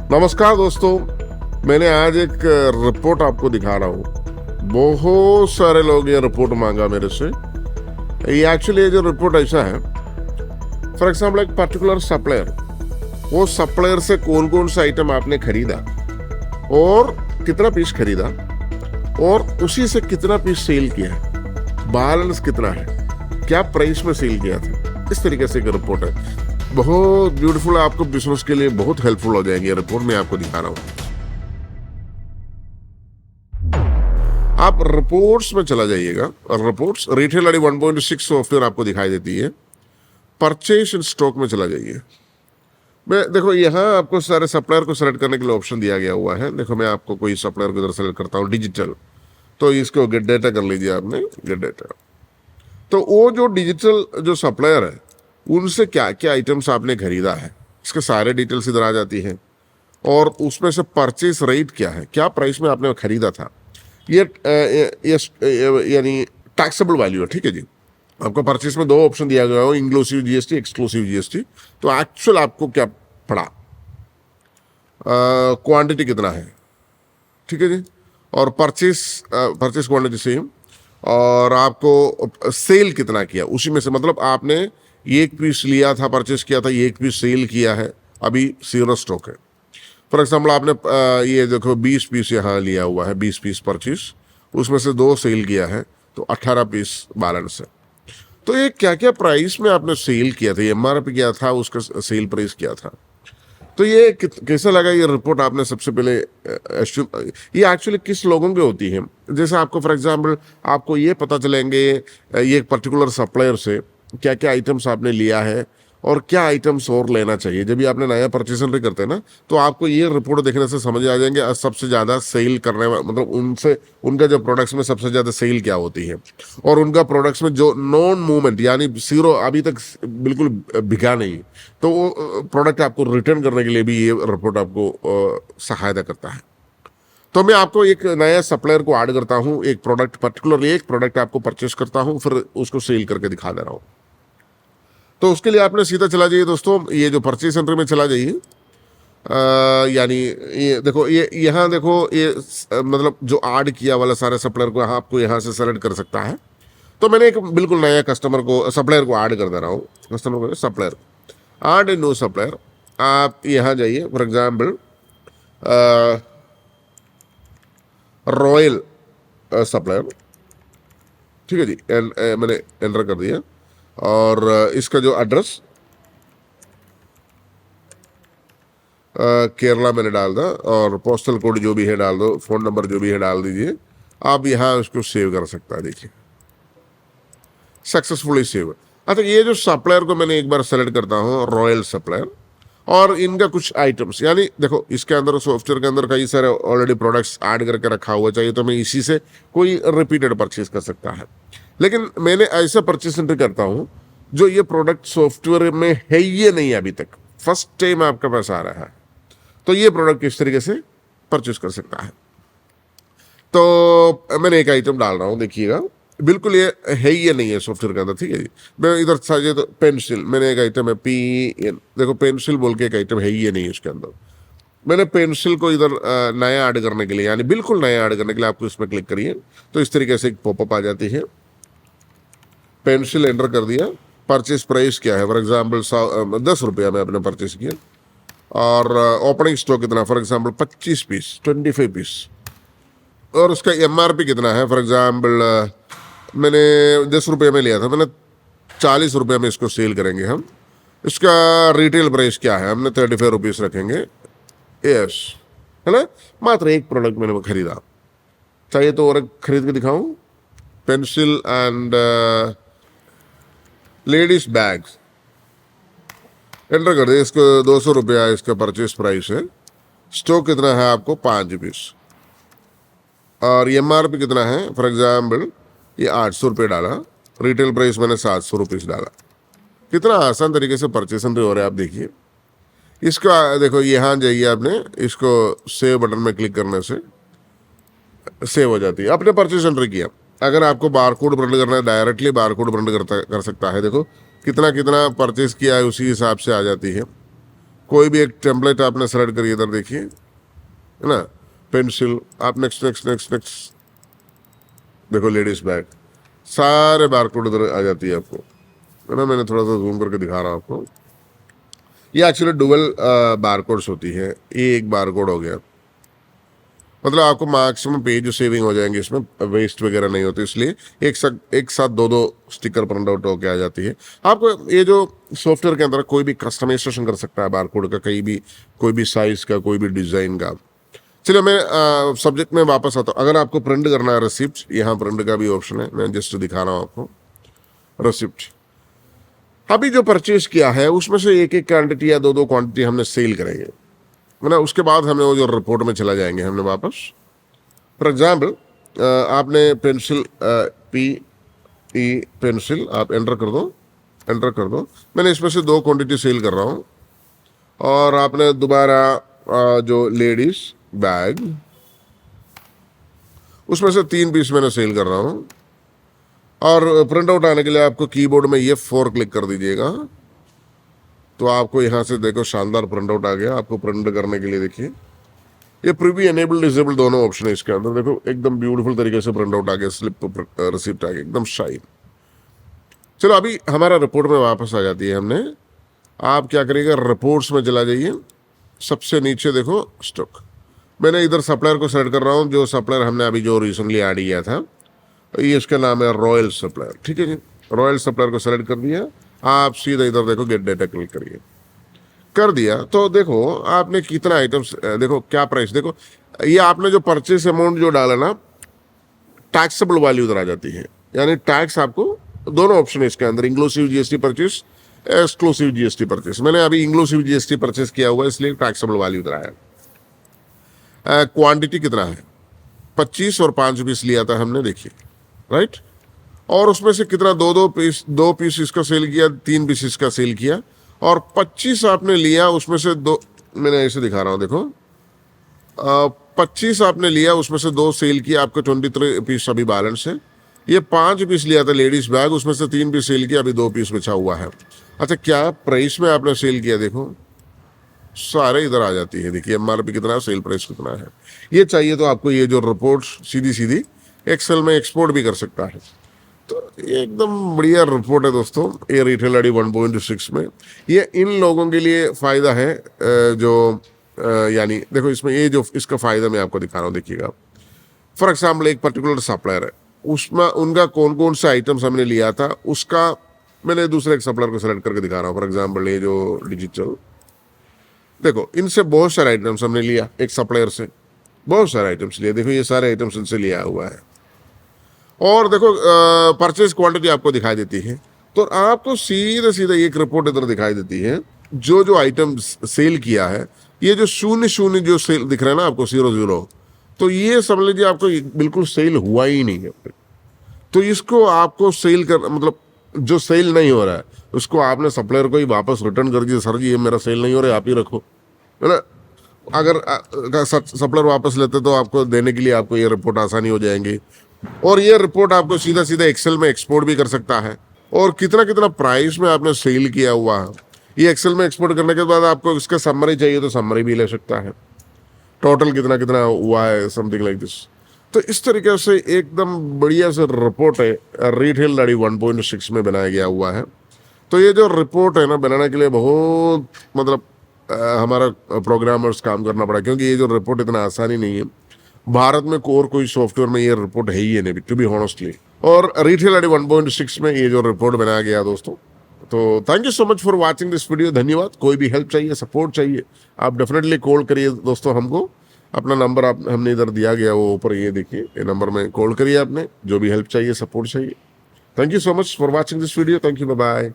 नमस्कार दोस्तों, मैंने आज एक रिपोर्ट आपको दिखा रहा हूँ। बहुत सारे लोग ये रिपोर्ट मांगा मेरे से। ये एक्चुअली ये जो रिपोर्ट ऐसा है, फॉर एग्जाम्पल एक पर्टिकुलर सप्लायर, वो सप्लायर से कौन कौन सा आइटम आपने खरीदा और कितना पीस खरीदा और उसी से कितना पीस सेल किया है, बैलेंस कितना है, क्या प्राइस में सेल किया था, इस तरीके से एक रिपोर्ट है। बहुत ब्यूटीफुल है, आपको बिजनेस के लिए बहुत हेल्पफुल हो जाएगी ये रिपोर्ट मैं आपको दिखा रहा हूं। आप रिपोर्ट्स में चला जाइएगा और रिपोर्ट्स रिटेल आईडी 1.6 सॉफ्टवेयर आपको दिखाई देती है। परचेज इन स्टॉक में चला जाइए। मैं देखो यहाँ आपको सारे सप्लायर को सेलेक्ट करने के लिए ऑप्शन दिया गया हुआ है। देखो मैं आपको कोई सप्लायर को इधर सेलेक्ट करता हूँ, डिजिटल, तो इसको गेट डेटा कर लीजिए आपने, गेट डेटा। तो वो जो डिजिटल जो सप्लायर है उनसे क्या क्या आइटम्स आपने खरीदा है, इसके सारे डिटेल्स इधर आ जाती है। और उसमें से परचेस रेट क्या है, क्या प्राइस में आपने खरीदा था, ये यानी टैक्सेबल वैल्यू है। ठीक है जी। आपको परचेस में दो ऑप्शन दिया गया हो, इंक्लूसिव जीएसटी, एक्सक्लूसिव जीएसटी। तो एक्चुअल आपको क्या पड़ा, क्वांटिटी कितना है, ठीक है जी, और परचेस क्वांटिटी सेम, और आपको सेल कितना किया उसी में से, मतलब आपने एक पीस लिया था, परचेस किया था, एक पीस सेल किया है, अभी 0 स्टॉक है। फॉर एग्जाम्पल आपने ये देखो 20 पीस यहाँ लिया हुआ है, 20 पीस परचेस, उसमें से 2 सेल किया है, तो 18 पीस बैलेंस है। तो ये क्या क्या प्राइस में आपने सेल किया था, एमआरपी क्या था, उसका सेल प्राइस क्या था। तो ये कैसा लगा ये रिपोर्ट आपने सबसे पहले ये एक्चुअली किस लोगों की होती है। जैसे आपको फॉर एग्जाम्पल आपको ये पता चलेंगे ये एक पर्टिकुलर सप्लायर से क्या क्या आइटम्स आपने लिया है और क्या आइटम्स और लेना चाहिए। जब भी आपने नया परचेस एंट्री करते हैं ना, तो आपको ये रिपोर्ट देखने से समझ आ जाएंगे सबसे ज़्यादा सेल करने मतलब उनसे उनका जो प्रोडक्ट्स में सबसे ज़्यादा सेल क्या होती है, और उनका प्रोडक्ट्स में जो नॉन मूवमेंट यानी 0 अभी तक बिल्कुल बिका नहीं, तो वो प्रोडक्ट आपको रिटर्न करने के लिए भी ये रिपोर्ट आपको सहायता करता है। तो मैं आपको एक नया सप्लायर को ऐड करता हूँ, एक प्रोडक्ट पर्टिकुलरली एक प्रोडक्ट आपको परचेस करता हूँ, फिर उसको सेल करके दिखा दे रहा हूँ। तो उसके लिए आपने सीधा चला जाइए दोस्तों, ये जो परचेस एंट्री में चला जाइए, यानी ये देखो, ये यहाँ देखो, ये मतलब जो ऐड किया वाला सारे सप्लायर को आपको यहाँ से सेलेक्ट कर सकता है। तो मैंने एक बिल्कुल नया कस्टमर को सप्लायर को ऐड कर दे रहा हूँ, कस्टमर को supplier add a new supplier. आप यहाँ जाइए, फॉर एग्जाम्पल रॉयल सप्लायर, ठीक है जी, मैंने एंटर कर दिया, और इसका जो एड्रेस केरला मैंने डाल दा, और पोस्टल कोड जो भी है डाल दो, फ़ोन नंबर जो भी है डाल दीजिए। आप यहाँ उसको सेव कर सकता है, देखिए सक्सेसफुली सेव। अच्छा, ये जो सप्लायर को मैंने एक बार सेलेक्ट करता हूँ, रॉयल सप्लायर, और इनका कुछ आइटम्स, यानी देखो इसके अंदर सॉफ्टवेयर के अंदर कई सारे ऑलरेडी प्रोडक्ट्स ऐड करके रखा हुआ चाहिए, तो मैं इसी से कोई रिपीटेड परचेज कर सकता है। लेकिन मैंने ऐसा परचेस एंट्री करता हूँ जो ये प्रोडक्ट सॉफ्टवेयर में है ये नहीं अभी तक, फर्स्ट टाइम आपके पास आ रहा है, तो ये प्रोडक्ट किस तरीके से परचेस कर सकता है। तो मैंने एक आइटम डाल रहा हूँ, देखिएगा बिल्कुल ये है ये नहीं है सॉफ्टवेयर के अंदर, ठीक है जी। मैं इधर साझे तो पेंसिल, मैंने एक आइटम है PN, देखो पेंसिल बोल के एक आइटम है ये नहीं है इसके अंदर। मैंने पेंसिल को इधर नया ऐड करने के लिए, यानी बिल्कुल नया ऐड करने के लिए आपको इसमें क्लिक करिए, तो इस तरीके से एक पॉपअप आ जाती है। पेंसिल एंटर कर दिया, परचेस प्राइस क्या है, फॉर एग्जाम्पल 10 रुपया में आपने परचेस किया, और ओपनिंग स्टॉक कितना, फॉर एग्जाम्पल 25 पीस, 25 पीस, और उसका MRP कितना है, फॉर एग्जाम्पल मैंने 10 रुपये में लिया था, मैंने 40 रुपये में इसको सेल करेंगे हम। इसका रिटेल प्राइस क्या है, हमने 35 रुपीज़ रखेंगे, यस, है ना। मात्र एक प्रोडक्ट मैंने खरीदा, चाहिए तो और खरीद के दिखाऊं, pencil and ladies bags, enter कर दिए, इसको 200 रुपया इसका परचेस प्राइस है। स्टॉक कितना है आपको, 5 पीस, और MRP कितना है, फॉर एग्जाम्पल ये 800 रुपये डाला, रिटेल प्राइस मैंने 700 रुपीज़ डाला। कितना आसान तरीके से परचेस एंट्री हो रहा है, आप देखिए। इसका देखो यहाँ जाइए, आपने इसको सेव बटन में क्लिक करने से सेव हो जाती है, आपने परचेस एंट्री किया। अगर आपको बारकोड प्रिंट करना है, डायरेक्टली बारकोड प्रिंट कर सकता है, देखो कितना कितना परचेस किया है उसी हिसाब से आ जाती है। कोई भी एक टेम्पलेट आपने सेलेक्ट करिए, इधर देखिए, है ना, पेंसिल, आप नेक्स्ट नेक्स्ट नेक्स्ट नेक्स्ट, देखो लेडीज बैग, सारे बारकोड इधर आ जाती है आपको, है ना। मैंने थोड़ा सा जूम करके दिखा रहा हूँ आपको। ये एक्चुअली डुअल बारकोड्स होती है, ये एक बारकोड हो गया, मतलब आपको मैक्सिमम पेज सेविंग हो जाएंगे, इसमें वेस्ट वगैरह नहीं होती, इसलिए एक साथ दो दो स्टिकर प्रिंट आउट होकर आ जाती है। आपको ये जो सॉफ्टवेयर के अंदर कोई भी कस्टमाइजेशन कर सकता है बारकोड का, कहीं भी कोई भी साइज का, कोई भी डिजाइन का। चलिए मैं सब्जेक्ट में वापस आता हूँ। अगर आपको प्रिंट करना है रिसिप्ट, यहाँ प्रिंट का भी ऑप्शन है, मैं जस्ट दिखा रहा हूँ आपको। रिसिप्ट अभी जो परचेज किया है उसमें से एक एक क्वांटिटी या दो दो क्वांटिटी हमने सेल करेंगे, है ना। उसके बाद हमें वो जो रिपोर्ट में चला जाएंगे हमने वापस। फॉर एग्जाम्पल आपने पेंसिल पेंसिल आप एंटर कर दो। मैंने इसमें से दो क्वांटिटी सेल कर रहा हूँ, और आपने दोबारा जो लेडीज बैग, उसमें से 3 पीस मैंने सेल कर रहा हूँ। और प्रिंट आउट आने के लिए आपको कीबोर्ड में F4 क्लिक कर दीजिएगा, तो आपको यहाँ से देखो शानदार प्रिंट आउट आ गया। आपको प्रिंट करने के लिए देखिए, ये प्रीव्यू एनेबल डिसेबल दोनों ऑप्शन है इसके अंदर, देखो एकदम ब्यूटीफुल तरीके से प्रिंट आउट आ गया, स्लिप रिसिप्ट आ गया, एकदम शाइन। चलो अभी हमारा रिपोर्ट में वापस आ जाती है हमने। आप क्या करिएगा, रिपोर्ट्स में चला जाइए, सबसे नीचे देखो स्टॉक। मैंने इधर सप्लायर को सेलेक्ट कर रहा हूँ, जो सप्लायर हमने अभी जो रिसेंटली ऐड किया था, ये इसका नाम है रॉयल सप्लायर, ठीक है जी। रॉयल सप्लायर को सेलेक्ट कर दिया, आप सीधा इधर देखो गेट डेटा क्लिक करिए, कर दिया। तो देखो आपने कितना आइटम्स, देखो क्या प्राइस, देखो ये आपने जो परचेस अमाउंट जो डाला ना, टैक्सेबल वैल्यू इधर आ जाती है, यानी टैक्स आपको दोनों ऑप्शन है इसके अंदर, inclusive GST purchase, exclusive GST purchase. मैंने अभी इंक्लूसिव जीएसटी परचेस किया हुआ है, इसलिए टैक्सेबल वैल्यू इधर आया। क्वांटिटी कितना है, 25 और 5 पीस लिया था हमने, देखिए राइट। और उसमें से कितना, दो पीस इसका सेल किया, 3 पीस इसका सेल किया, और 25 आपने लिया, उसमें से दो, मैंने ऐसे दिखा रहा हूँ देखो, 25 आपने लिया, उसमें से 2 सेल किया, आपके 23 पीस अभी बैलेंस है। ये 5 पीस लिया था लेडीज बैग, उसमें से 3 पीस सेल किया, अभी 2 पीस बचा हुआ है। अच्छा क्या प्राइस में आपने सेल किया, देखो सारे इधर आ जाती है, देखिए एमआरपी कितना है, सेल प्राइस कितना है। ये चाहिए तो आपको ये जो रिपोर्ट सीधी एक्सेल में एक्सपोर्ट भी कर सकता है। तो ये एकदम बढ़िया रिपोर्ट है दोस्तों, ये रिटेल आईडी 1.6 में। ये इन लोगों के लिए फ़ायदा है जो यानी देखो इसमें ये जो इसका फ़ायदा मैं आपको दिखा रहा हूँ, देखिएगा। फॉर एग्जाम्पल एक पर्टिकुलर सप्लायर है, उसमें उनका कौन कौन सा आइटम्स हमने लिया था, उसका मैंने दूसरे एक सप्लायर को सेलेक्ट करके दिखा रहा हूँ। फॉर एग्जाम्पल ये जो डिजिटल, देखो इनसे बहुत सारे आइटम्स हमने लिया, एक सप्लायर से बहुत सारे आइटम्स लिए, देखो ये सारे आइटम्स इनसे लिया हुआ है। और देखो परचेज क्वांटिटी आपको दिखाई देती है, तो आपको सीधे सीधे एक रिपोर्ट इधर दिखाई देती है, जो आइटम सेल किया है। ये जो 0 जो सेल दिख रहा है ना आपको 0, तो ये समझ लीजिए आपको बिल्कुल सेल हुआ ही नहीं है। तो इसको आपको सेल कर, मतलब जो सेल नहीं हो रहा है उसको आपने सप्लायर को ही वापस रिटर्न कर दिया, सर जी ये मेरा सेल नहीं हो रहा है, आप ही रखो, है ना। अगर सप्लायर वापस लेते तो आपको देने के लिए आपको ये रिपोर्ट आसानी हो जाएंगी। और ये रिपोर्ट आपको सीधा सीधा एक्सेल में एक्सपोर्ट भी कर सकता है, और कितना कितना प्राइस में आपने सेल किया हुआ है, ये एक्सेल में एक्सपोर्ट करने के बाद आपको इसका समरी चाहिए तो समरी भी ले सकता है, टोटल कितना कितना हुआ है, समथिंग लाइक दिस। तो इस तरीके से एकदम बढ़िया से रिपोर्ट है, रिटेल आईडी 1.6 में बनाया गया हुआ है। तो ये जो रिपोर्ट है ना, बनाने के लिए बहुत मतलब हमारा प्रोग्रामर्स काम करना पड़ा, क्योंकि ये जो रिपोर्ट इतना आसानी नहीं है। भारत में और कोई सॉफ्टवेयर में ये रिपोर्ट है ही नहीं, टू बी ऑनेस्टली। और रिटेल आईडी 1.6 में ये जो रिपोर्ट बनाया गया दोस्तों। तो thank you so much for watching this video, धन्यवाद। कोई भी हेल्प चाहिए, सपोर्ट चाहिए, आप डेफिनेटली कॉल करिए दोस्तों हमको। अपना नंबर आप हमने इधर दिया गया, वो ऊपर ये देखिए, ये नंबर में कॉल करिए आपने, जो भी हेल्प चाहिए, सपोर्ट चाहिए। Thank you so much for watching this video, thank you, bye bye.